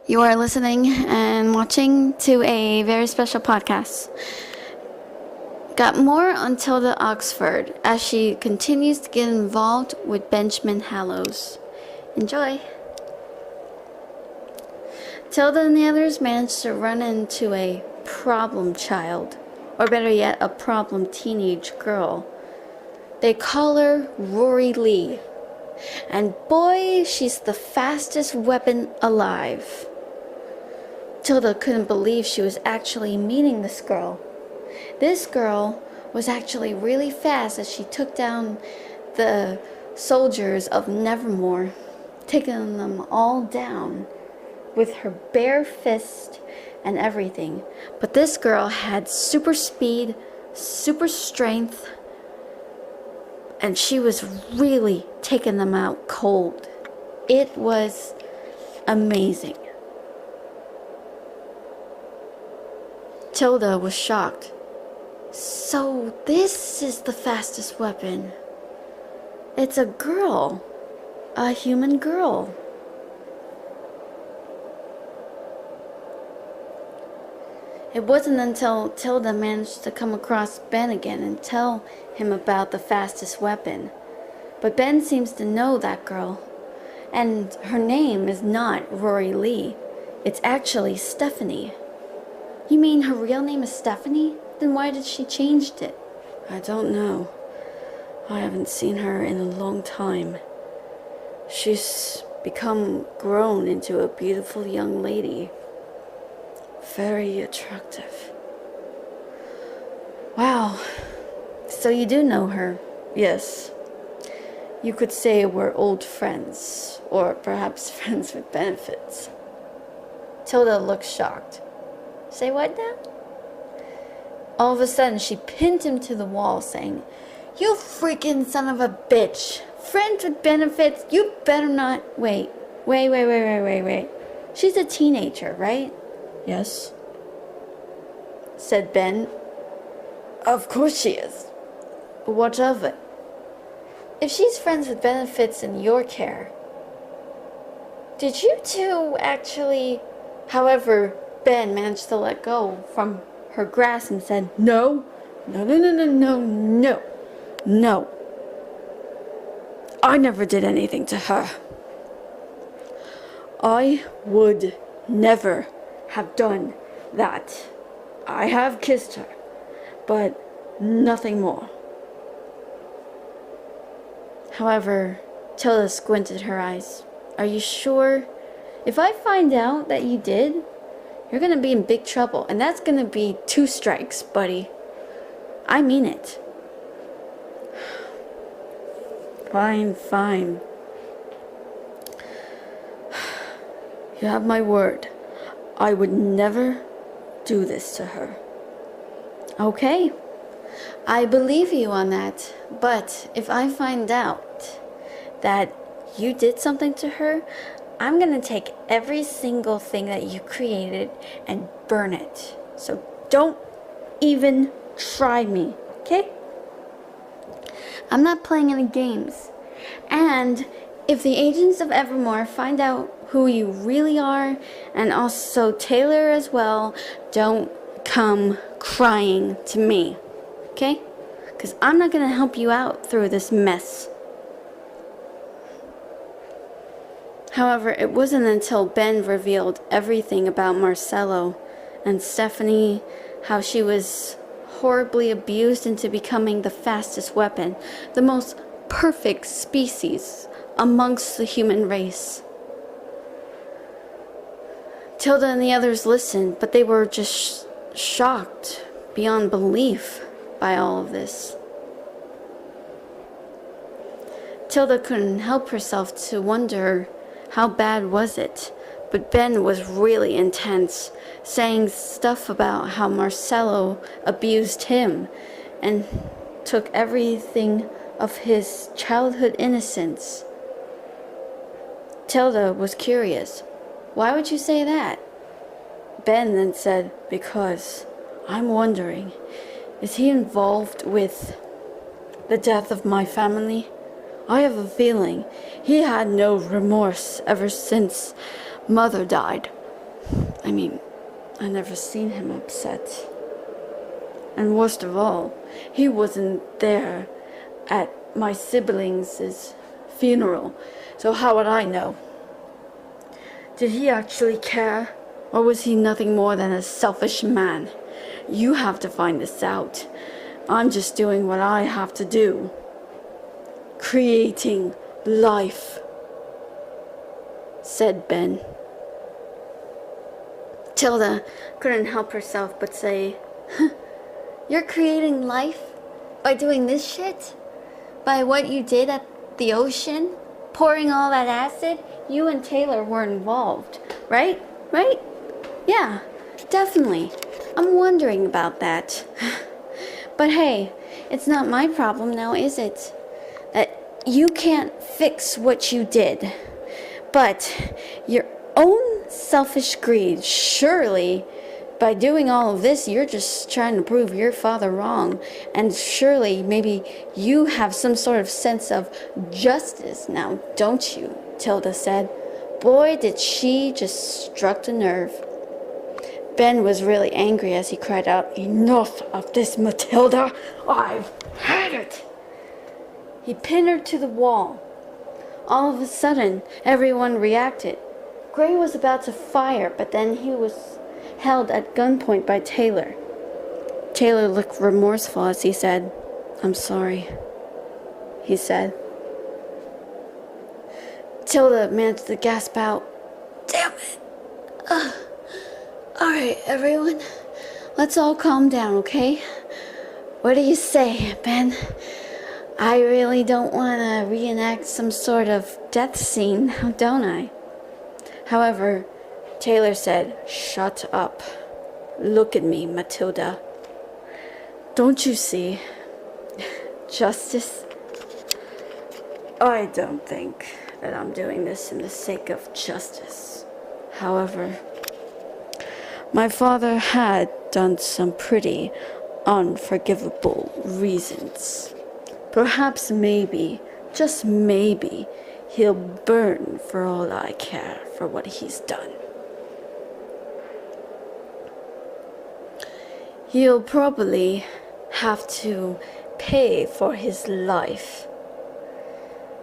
You are listening and watching to a very special podcast. Got more on Tilda Oxford as she continues to get involved with Benjamin Hallows. Enjoy! Tilda and the others managed to run into a problem child, or better yet, a problem teenage girl. They call her Rory Lee, and boy, she's the fastest weapon alive. Tilda couldn't believe she was actually meeting this girl. This girl was actually really fast as she took down the soldiers of Nevermore, taking them all down with her bare fist and everything. But this girl had super speed, super strength, and she was really taking them out cold. It was amazing. Tilda was shocked. So this is the fastest weapon. It's a girl. A human girl. It wasn't until Tilda managed to come across Ben again and tell him about the fastest weapon. But Ben seems to know that girl. And her name is not Rory Lee. It's actually Stephanie. You mean her real name is Stephanie? Then why did she change it? I don't know. I haven't seen her in a long time. She's become grown into a beautiful young lady. Very attractive. Wow. So you do know her? Yes. You could say we're old friends, or perhaps friends with benefits. Tilda looked shocked. Say what now? All of a sudden, she pinned him to the wall, saying, "You freaking son of a bitch! Friends with benefits, you better not..." Wait. She's a teenager, right? Yes, said Ben. Of course she is. What of it? If she's friends with benefits in your care, did you two actually... However, Ben managed to let go from her grasp and said, No. I never did anything to her. I would never have done that. I have kissed her, but nothing more. However, Tilda squinted her eyes. Are you sure? If I find out that you did, you're gonna be in big trouble, and that's gonna be 2 strikes, buddy. I mean it. Fine. You have my word. I would never do this to her. Okay. I believe you on that, but if I find out that you did something to her, I'm gonna take every single thing that you created and burn it. So don't even try me, okay? I'm not playing any games. And if the agents of Evermore find out who you really are, and also Taylor as well, don't come crying to me, okay? Because I'm not gonna help you out through this mess. However, it wasn't until Ben revealed everything about Marcello and Stephanie, how she was horribly abused into becoming the fastest weapon, the most perfect species amongst the human race. Tilda and the others listened, but they were just shocked beyond belief by all of this. Tilda couldn't help herself to wonder, how bad was it? But Ben was really intense, saying stuff about how Marcello abused him and took everything of his childhood innocence. Tilda was curious. Why would you say that? Ben then said, because I'm wondering, is he involved with the death of my family? I have a feeling he had no remorse ever since Mother died. I mean, I never seen him upset. And worst of all, he wasn't there at my siblings' funeral, so how would I know? Did he actually care? Or was he nothing more than a selfish man? You have to find this out. I'm just doing what I have to do. Creating life, said Ben. Tilda couldn't help herself but say, "You're creating life by doing this shit? By what you did at the ocean? Pouring all that acid? You and Taylor were involved, right? Right? Yeah, definitely. I'm wondering about that. But hey, it's not my problem now, is it? That you can't fix what you did. But your own selfish greed, surely, by doing all of this, you're just trying to prove your father wrong. And surely, maybe you have some sort of sense of justice now, don't you?" Tilda said. Boy, did she just struck a nerve. Ben was really angry as he cried out, "Enough of this, Matilda! I've had it!" He pinned her to the wall. All of a sudden, everyone reacted. Gray was about to fire, but then he was held at gunpoint by Taylor. Taylor looked remorseful as he said, "I'm sorry," he said. Tilda managed to gasp out, "Damn it! Alright, everyone, let's all calm down, okay? What do you say, Ben? I really don't want to reenact some sort of death scene, don't I?" However, Taylor said, "Shut up. Look at me, Matilda. Don't you see? Justice? I don't think that I'm doing this in the sake of justice. However, my father had done some pretty unforgivable reasons. Perhaps maybe, just maybe, he'll burn for all I care for what he's done. He'll probably have to pay for his life.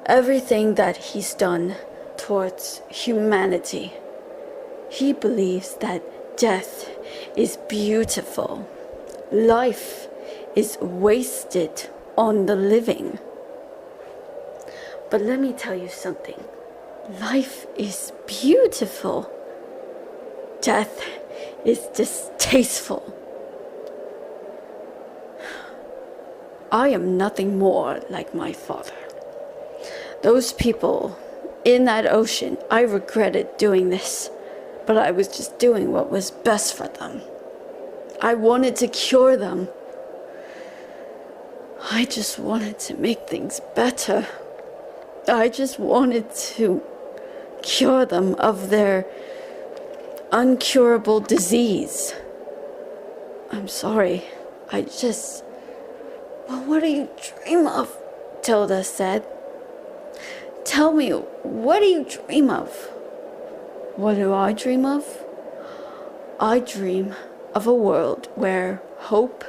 Everything that he's done towards humanity. He believes that death is beautiful. Life is wasted on the living. But let me tell you something. Life is beautiful. Death is distasteful. I am nothing more like my father. Those people in that ocean, I regretted doing this, but I was just doing what was best for them. I wanted to cure them. I just wanted to make things better. I just wanted to cure them of their uncurable disease. I'm sorry. Well, what do you dream of? Tilda said. Tell me, what do you dream of? What do I dream of? I dream of a world where hope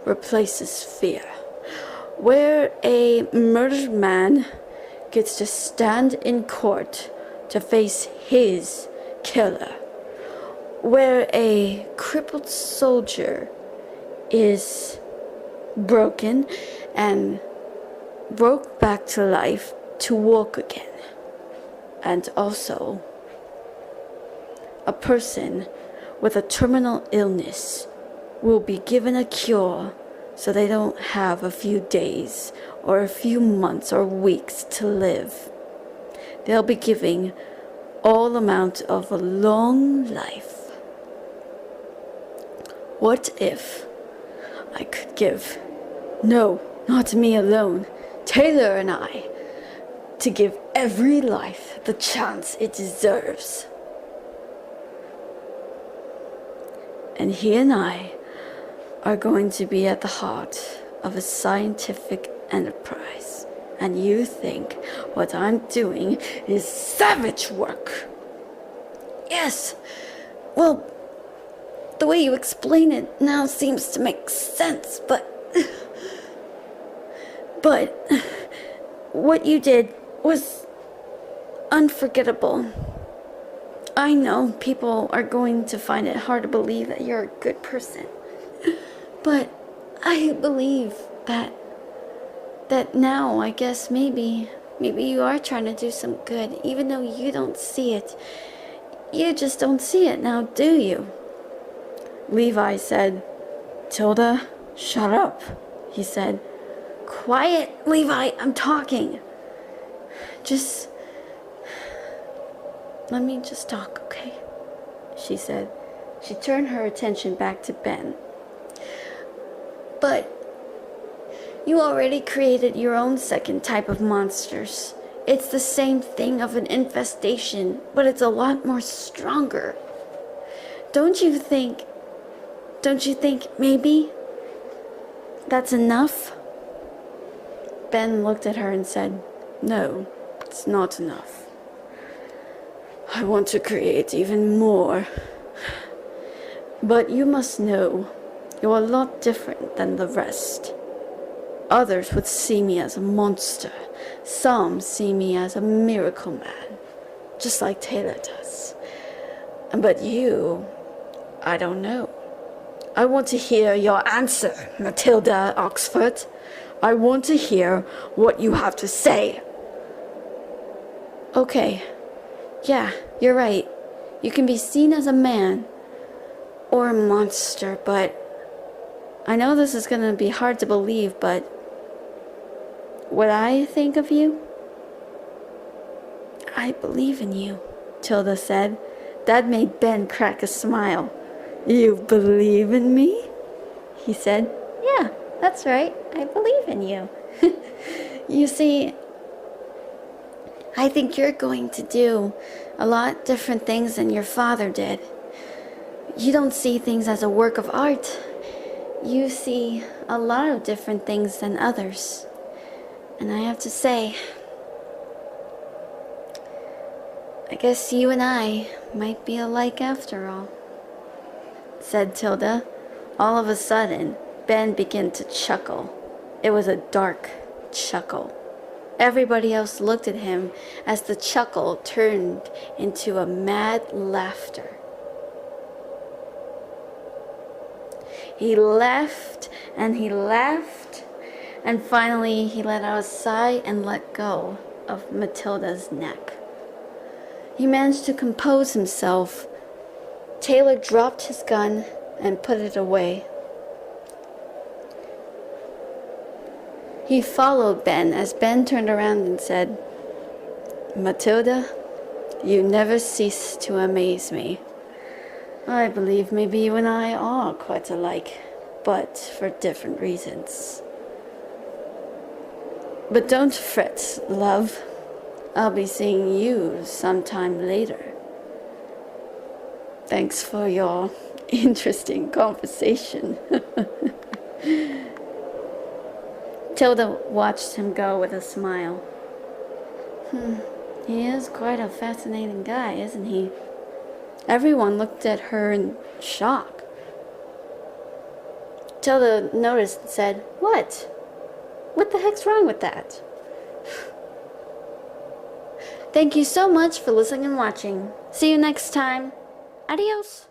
replaces fear. Where a murdered man gets to stand in court to face his killer. Where a crippled soldier is broken and broke back to life to walk again. And also, a person with a terminal illness will be given a cure so they don't have a few days or a few months or weeks to live. They'll be giving all amount of a long life. What if I could give, no, not me alone, Taylor and I, to give every life the chance it deserves. And he and I are going to be at the heart of a scientific enterprise. And you think what I'm doing is savage work. Yes, Well, the way you explain it now seems to make sense, but what you did was unforgettable. I know people are going to find it hard to believe that you're a good person, but I believe that now, I guess maybe you are trying to do some good, even though you don't see it. You just don't see it now, do you? Levi said. Tilda, shut up, he said. Quiet, Levi, I'm talking. Just let me just talk, okay? She said. She turned her attention back to Ben. But you already created your own second type of monsters. It's the same thing of an infestation, but it's a lot more stronger. Don't you think maybe that's enough? Ben looked at her and said, No, it's not enough. I want to create even more. But you must know, you're a lot different than the rest. Others would see me as a monster. Some see me as a miracle man, just like Taylor does. But you, I don't know. I want to hear your answer, Matilda Oxford. I want to hear what you have to say. Okay. Yeah, you're right. You can be seen as a man or a monster, but I know this is going to be hard to believe, but what I think of you, I believe in you, Tilda said. That made Ben crack a smile. You believe in me? He said. Yeah, that's right. I believe in you. You see, I think you're going to do a lot different things than your father did. You don't see things as a work of art. You see a lot of different things than others. And I have to say, I guess you and I might be alike after all, said Tilda. All of a sudden, Ben began to chuckle. It was a dark chuckle. Everybody else looked at him as the chuckle turned into a mad laughter. He laughed and he laughed, and finally he let out a sigh and let go of Matilda's neck. He managed to compose himself. Taylor dropped his gun and put it away. He followed Ben as Ben turned around and said, Matilda, you never cease to amaze me. I believe maybe you and I are quite alike, but for different reasons. But don't fret, love. I'll be seeing you sometime later. Thanks for your interesting conversation. Tilda watched him go with a smile. He is quite a fascinating guy, isn't he? Everyone looked at her in shock. Tilda noticed and said, What? What the heck's wrong with that? Thank you so much for listening and watching. See you next time. Adios.